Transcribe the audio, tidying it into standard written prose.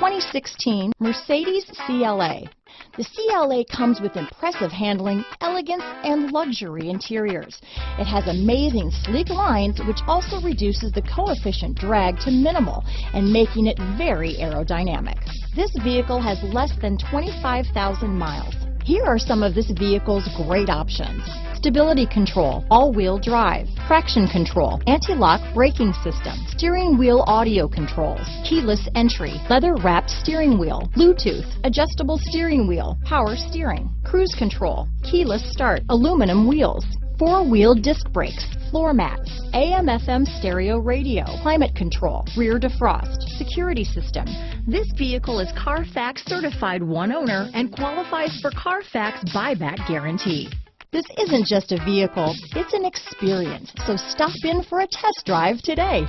2016 Mercedes CLA. The CLA comes with impressive handling, elegance, and luxury interiors. It has amazing sleek lines, which also reduces the coefficient drag to minimal and making it very aerodynamic. This vehicle has less than 25,000 miles. Here are some of this vehicle's great options: stability control, all-wheel drive, traction control, anti-lock braking system, steering wheel audio controls, keyless entry, leather-wrapped steering wheel, Bluetooth, adjustable steering wheel, power steering, cruise control, keyless start, aluminum wheels, four-wheel disc brakes, floor mats, AM/FM stereo radio, climate control, rear defrost, security system. This vehicle is Carfax certified one owner and qualifies for Carfax buyback guarantee. This isn't just a vehicle, it's an experience, so stop in for a test drive today.